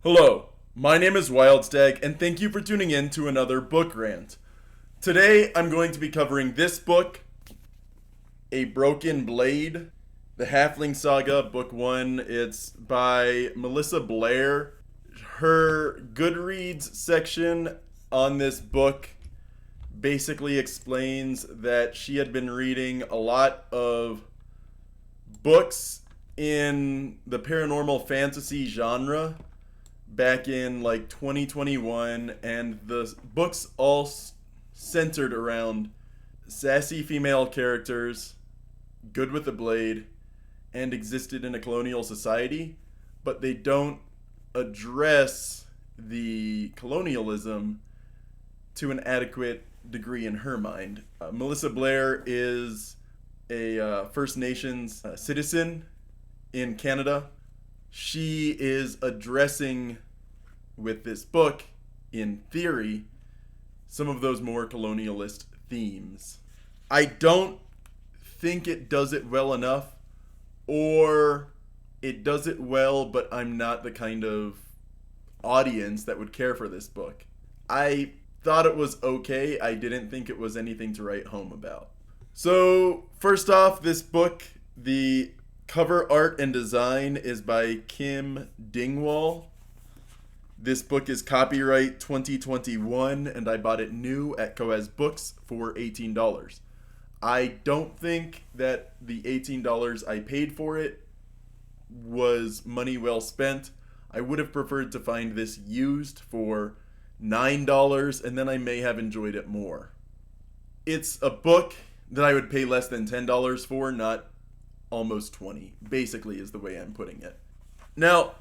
Hello, my name is Wildstag, and thank you for tuning in to another book rant. Today, I'm going to be covering this book, A Broken Blade, the Halfling Saga, Book 1. It's by Melissa Blair. Her Goodreads section on this book basically explains that she had been reading a lot of books in the paranormal fantasy genre back in like 2021, and the books all centered around sassy female characters, good with a blade, and existed in a colonial society, but they don't address the colonialism to an adequate degree in her mind. Melissa Blair is a First Nations citizen in Canada. She is addressing with this book, in theory, some of those more colonialist themes. I don't think it does it well enough, or it does it well, but I'm not the kind of audience that would care for this book. I thought it was okay. I didn't think it was anything to write home about. So, first off, this book, the cover art and design is by Kim Dingwall. This book is copyright 2021, and I bought it new at Coas Books for $18. I don't think that the $18 I paid for it was money well spent. I would have preferred to find this used for $9, and then I may have enjoyed it more. It's a book that I would pay less than $10 for, not almost 20, basically, is the way I'm putting it. Now,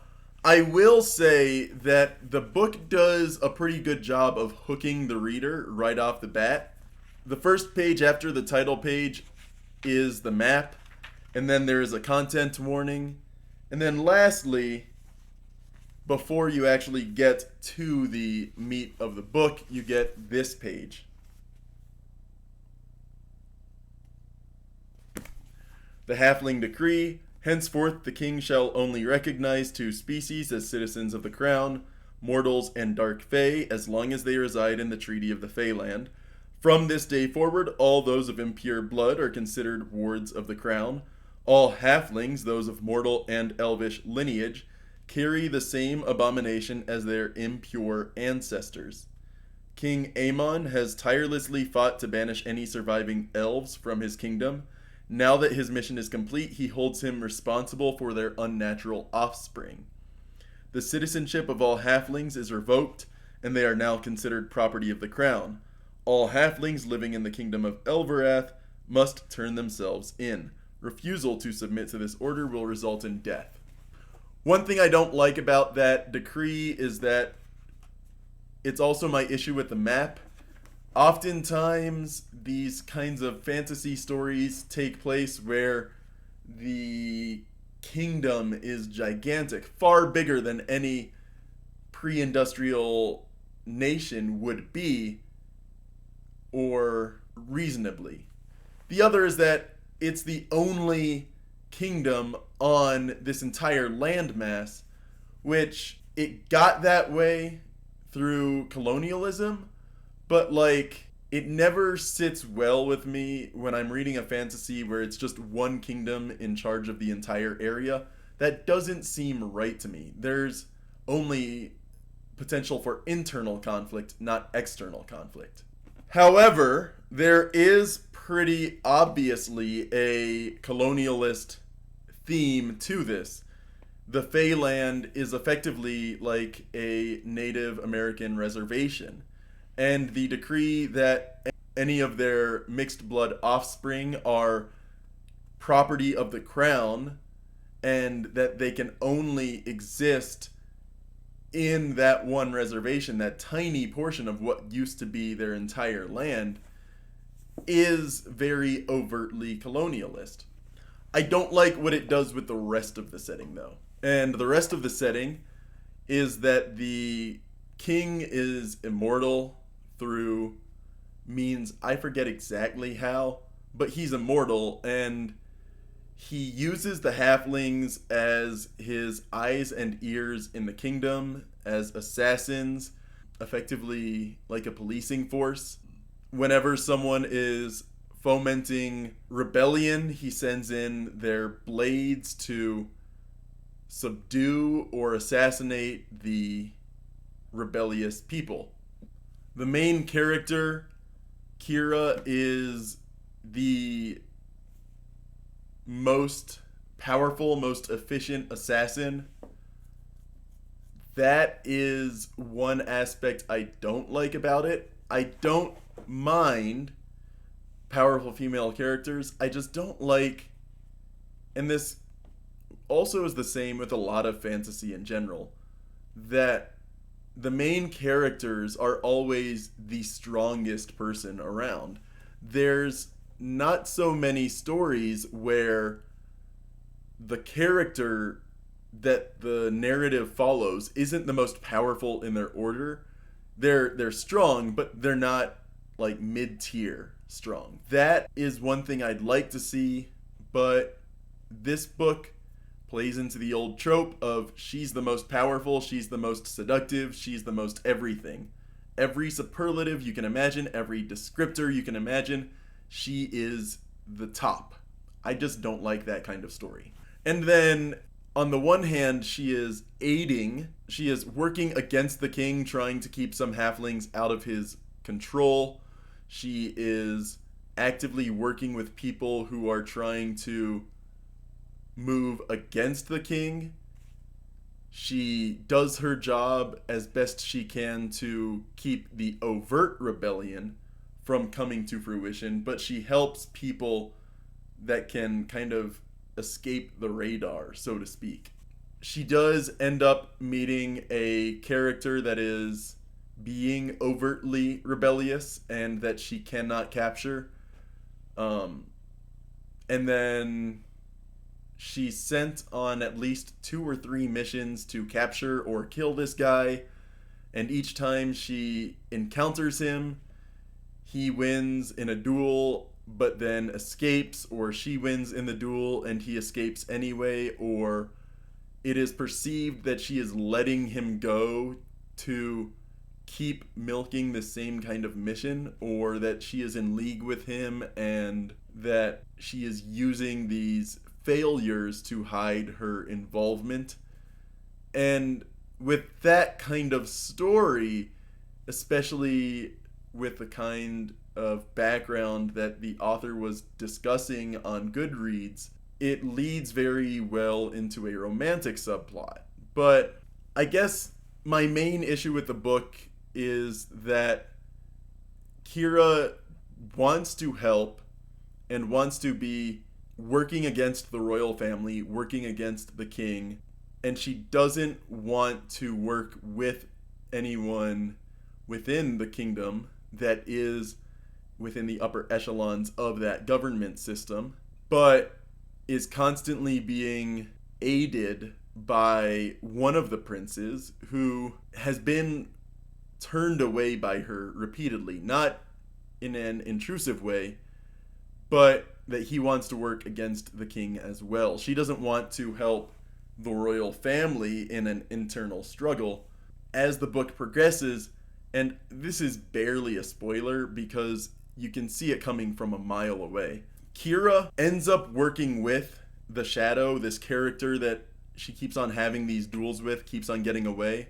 I will say that the book does a pretty good job of hooking the reader right off the bat. The first page after the title page is the map, and then there is a content warning, and then lastly, before you actually get to the meat of the book, you get this page. The Halfling Decree. Henceforth the king shall only recognize two species as citizens of the crown, mortals and dark fae, as long as they reside in the Treaty of the Feyland. From this day forward, all those of impure blood are considered wards of the crown. All halflings, those of mortal and elvish lineage, carry the same abomination as their impure ancestors. King Aemon has tirelessly fought to banish any surviving elves from his kingdom. Now that his mission is complete, he holds him responsible for their unnatural offspring. The citizenship of all halflings is revoked, and they are now considered property of the crown. All halflings living in the kingdom of Elverath must turn themselves in. Refusal to submit to this order will result in death. One thing I don't like about that decree is that it's also my issue with the map. Oftentimes, these kinds of fantasy stories take place where the kingdom is gigantic, far bigger than any pre-industrial nation would be, or reasonably. The other is that it's the only kingdom on this entire landmass, which it got that way through colonialism, but like it never sits well with me when I'm reading a fantasy where it's just one kingdom in charge of the entire area. That doesn't seem right to me. There's only potential for internal conflict, not external conflict. However, there is pretty obviously a colonialist theme to this. The Feyland is effectively like a Native American reservation, and the decree that any of their mixed blood offspring are property of the crown and that they can only exist in that one reservation, that tiny portion of what used to be their entire land, is very overtly colonialist. I don't like what it does with the rest of the setting, though. And the rest of the setting is that the king is immortal through means I forget exactly how, but he's immortal, and He uses the halflings as his eyes and ears in the kingdom, as assassins, effectively like a policing force. Whenever someone is fomenting rebellion, he sends in their blades to subdue or assassinate the rebellious people. The main character, Kira, is the most powerful, most efficient assassin. That is one aspect I don't like about it. I don't mind powerful female characters. I just don't like, and this also is the same with a lot of fantasy in general, that the main characters are always the strongest person around. There's not so many stories where the character that the narrative follows isn't the most powerful in their order. They're strong, but they're not like mid-tier strong. That is one thing I'd like to see, but this book plays into the old trope of she's the most powerful, she's the most seductive, she's the most everything. Every superlative you can imagine, every descriptor you can imagine, she is the top. I just don't like that kind of story. And then, on the one hand, she is working against the king, trying to keep some halflings out of his control. She is actively working with people who are trying to move against the king. She does her job as best she can to keep the overt rebellion from coming to fruition, but she helps people that can kind of escape the radar, so to speak. She does end up meeting a character that is being overtly rebellious and that she cannot capture. And then she's sent on at least 2 or 3 missions to capture or kill this guy, and each time she encounters him, he wins in a duel but then escapes, or she wins in the duel and he escapes anyway, or it is perceived that she is letting him go to keep milking the same kind of mission, or that she is in league with him and that she is using these failures to hide her involvement. And with that kind of story, especially with the kind of background that the author was discussing on Goodreads, it leads very well into a romantic subplot. But I guess my main issue with the book is that Kira wants to help and wants to be working against the royal family, working against the king, and she doesn't want to work with anyone within the kingdom that is within the upper echelons of that government system, but is constantly being aided by one of the princes who has been turned away by her repeatedly, not in an intrusive way, but that he wants to work against the king as well. She doesn't want to help the royal family in an internal struggle. As the book progresses, and this is barely a spoiler because you can see it coming from a mile away, Kira ends up working with the Shadow, this character that she keeps on having these duels with, keeps on getting away.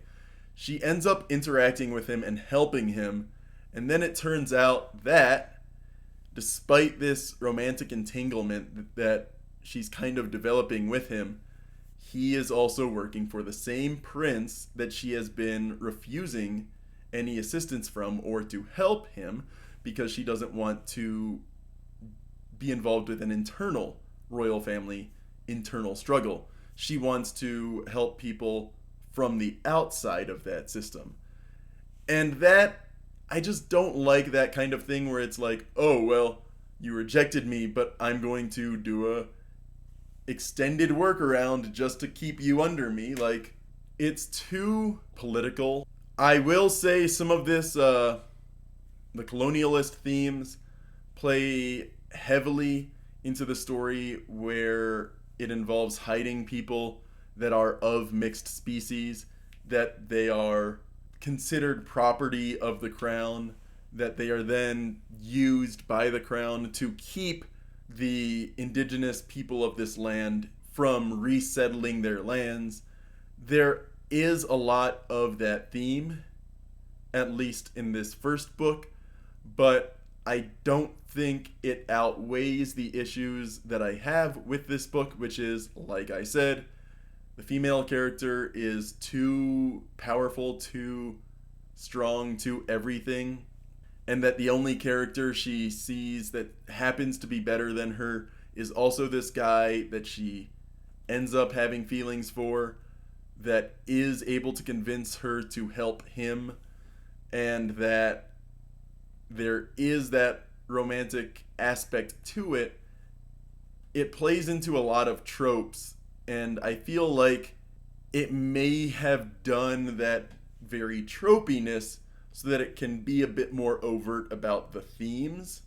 She ends up interacting with him and helping him, and then it turns out that despite this romantic entanglement that she's kind of developing with him, he is also working for the same prince that she has been refusing any assistance from or to help him because she doesn't want to be involved with an internal royal family internal struggle. She wants to help people from the outside of that system. And that, I just don't like that kind of thing where it's like, oh, well, you rejected me, but I'm going to do a extended workaround just to keep you under me. Like, it's too political. I will say some of this, the colonialist themes play heavily into the story where it involves hiding people that are of mixed species, that they are considered property of the crown, that they are then used by the crown to keep the indigenous people of this land from resettling their lands. There is a lot of that theme, at least in this first book, but I don't think it outweighs the issues that I have with this book, which is, like I said, the female character is too powerful, too strong, too everything, and that the only character she sees that happens to be better than her is also this guy that she ends up having feelings for, that is able to convince her to help him, and that there is that romantic aspect to it. It plays into a lot of tropes, and I feel like it may have done that very tropiness so that it can be a bit more overt about the themes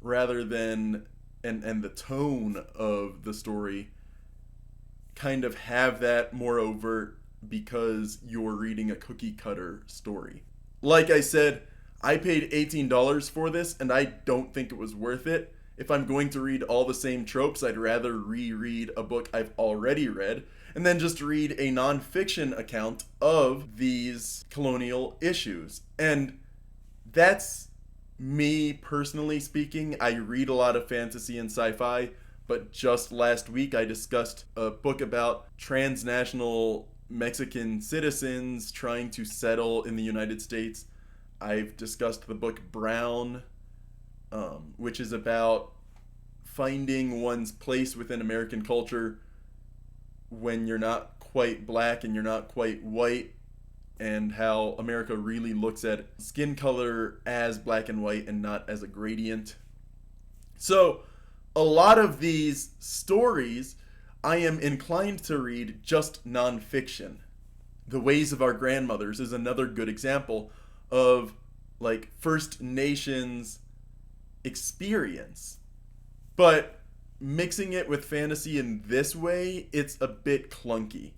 rather than and the tone of the story kind of have that more overt because you're reading a cookie cutter story. Like I said, I paid $18 for this and I don't think it was worth it. If I'm going to read all the same tropes, I'd rather reread a book I've already read and then just read a nonfiction account of these colonial issues. And that's me personally speaking. I read a lot of fantasy and sci-fi, but just last week I discussed a book about transnational Mexican citizens trying to settle in the United States. I've discussed the book Brown, which is about finding one's place within American culture when you're not quite black and you're not quite white, and how America really looks at skin color as black and white and not as a gradient. So, a lot of these stories I am inclined to read just nonfiction. The Ways of Our Grandmothers is another good example of like First Nations experience. But mixing it with fantasy in this way, it's a bit clunky.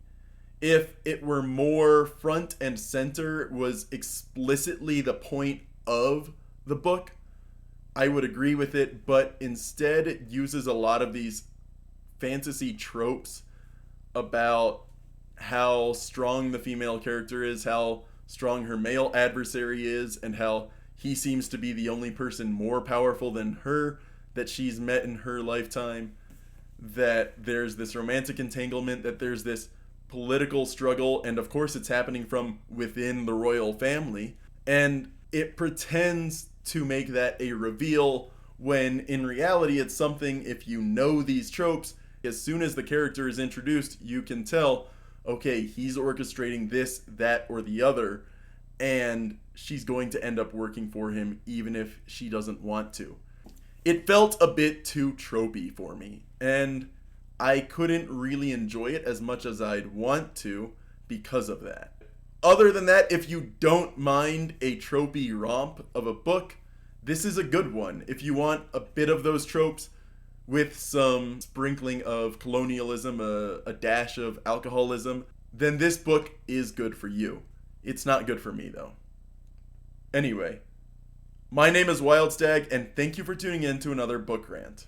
If it were more front and center, was explicitly the point of the book, I would agree with it, but instead it uses a lot of these fantasy tropes about how strong the female character is, how strong her male adversary is, and how he seems to be the only person more powerful than her that she's met in her lifetime, that there's this romantic entanglement, that there's this political struggle, and of course it's happening from within the royal family, and it pretends to make that a reveal when in reality it's something, if you know these tropes, as soon as the character is introduced, you can tell, okay, he's orchestrating this, that, or the other, and she's going to end up working for him even if she doesn't want to. It felt a bit too tropey for me, and I couldn't really enjoy it as much as I'd want to because of that. Other than that, if you don't mind a tropey romp of a book, this is a good one. If you want a bit of those tropes with some sprinkling of colonialism, a dash of alcoholism, then this book is good for you. It's not good for me, though. Anyway, my name is Wildstag, and thank you for tuning in to another book rant.